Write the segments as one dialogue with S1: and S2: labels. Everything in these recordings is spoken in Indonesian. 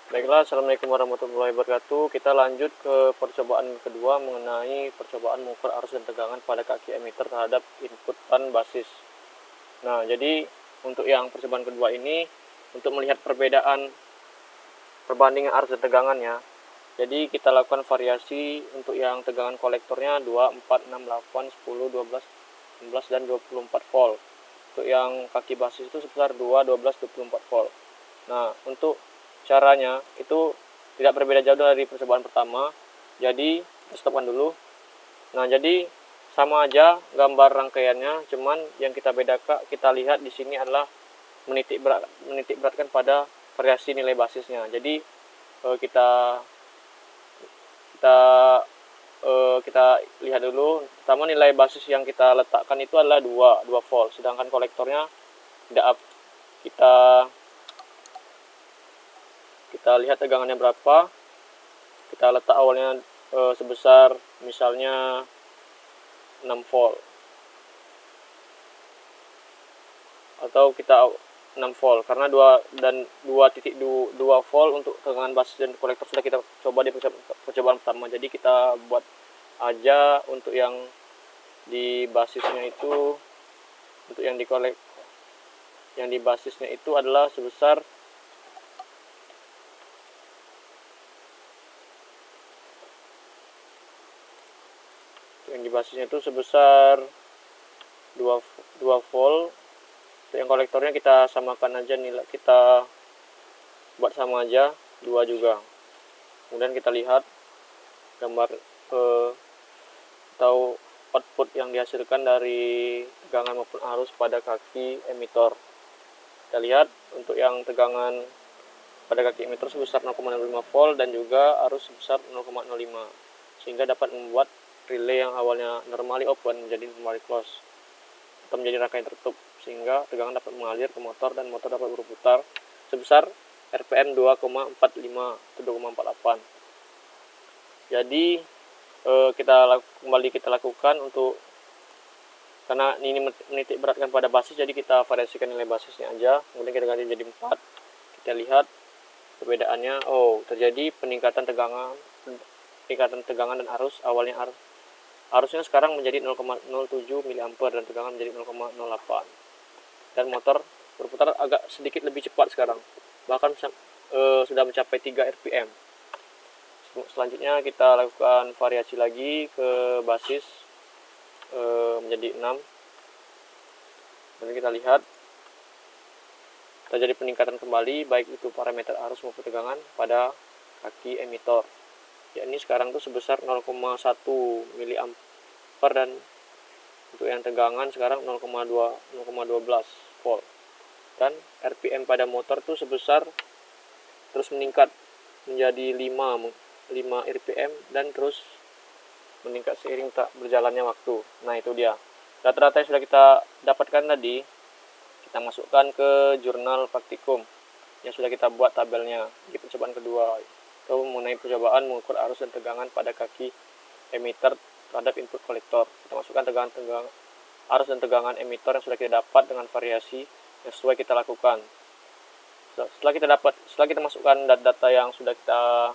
S1: Baiklah, assalamualaikum warahmatullahi wabarakatuh. Kita lanjut ke percobaan kedua mengenai percobaan mengukur arus dan tegangan pada kaki emitter terhadap inputan basis. Nah, jadi untuk yang percobaan kedua ini, untuk melihat perbedaan perbandingan arus dan tegangannya, jadi kita lakukan variasi untuk yang tegangan kolektornya 2, 4, 6, 8, 10, 12, 16, dan 24 volt. Untuk yang kaki basis itu sebesar 2, 12, 24 volt. Nah, untuk caranya itu tidak berbeda jauh dari percobaan pertama. Jadi, stopkan dulu. Nah, jadi sama aja gambar rangkaiannya, cuman yang kita bedakan, kita lihat di sini adalah menitik beratkan pada variasi nilai basisnya. Jadi kita lihat dulu. Pertama, nilai basis yang kita letakkan itu adalah 2 volt, sedangkan kolektornya tidak up. Kita lihat tegangannya berapa. Kita letak awalnya sebesar misalnya 6 volt, atau kita 6 volt karena 2.2 volt untuk tegangan basis dan kolektor sudah kita coba di percobaan pertama. Jadi kita buat aja untuk yang di basisnya itu, untuk yang di basisnya itu adalah sebesar sebesar 2 volt. Untuk yang kolektornya kita samakan aja, nilai kita buat sama aja 2 juga. Kemudian kita lihat gambar atau output yang dihasilkan dari tegangan maupun arus pada kaki emitor. Kita lihat untuk yang tegangan pada kaki emitor sebesar 0,05 volt dan juga arus sebesar 0,05, sehingga dapat membuat relay yang awalnya normally open menjadi normally close atau menjadi rangkaian tertutup, sehingga tegangan dapat mengalir ke motor dan motor dapat berputar sebesar RPM 2,45 atau 2,48. Jadi kembali kita lakukan untuk, karena ini menitik beratkan pada basis, jadi kita variasikan nilai basisnya aja, kemudian kita ganti jadi 4. Kita lihat perbedaannya. Terjadi peningkatan tegangan dan arus. Awalnya arusnya sekarang menjadi 0,07 mA dan tegangan menjadi 0,08, dan motor berputar agak sedikit lebih cepat sekarang, bahkan sudah mencapai 3 rpm. Selanjutnya kita lakukan variasi lagi ke basis menjadi 6, dan kita lihat terjadi peningkatan kembali baik itu parameter arus maupun tegangan pada kaki emitor. Ini sekarang tuh sebesar 0,1 mA, dan untuk yang tegangan sekarang 0,12 volt, dan RPM pada motor tuh sebesar terus meningkat menjadi 5 RPM dan terus meningkat seiring tak berjalannya waktu. Nah, itu dia data-data yang sudah kita dapatkan tadi. Kita masukkan ke jurnal praktikum yang sudah kita buat tabelnya di percobaan kedua, itu mengenai percobaan mengukur arus dan tegangan pada kaki emitter terhadap input kolektor. Kita masukkan arus dan tegangan emitter yang sudah kita dapat dengan variasi yang sesuai kita lakukan. Setelah kita masukkan data yang sudah kita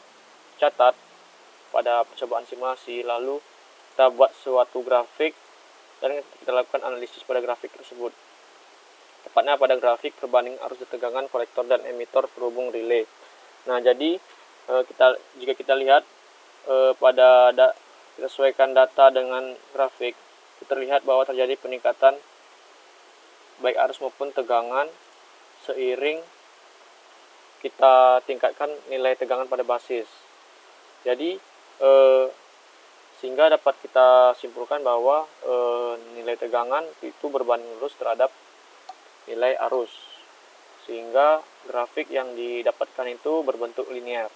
S1: catat pada percobaan simulasi, lalu kita buat suatu grafik dan kita lakukan analisis pada grafik tersebut, tepatnya pada grafik perbandingan arus dan tegangan kolektor dan emitor terhubung relay. Nah, jadi jika kita lihat kita sesuaikan data dengan grafik, terlihat bahwa terjadi peningkatan baik arus maupun tegangan seiring kita tingkatkan nilai tegangan pada basis. Jadi sehingga dapat kita simpulkan bahwa nilai tegangan itu berbanding lurus terhadap nilai arus, sehingga grafik yang didapatkan itu berbentuk linear.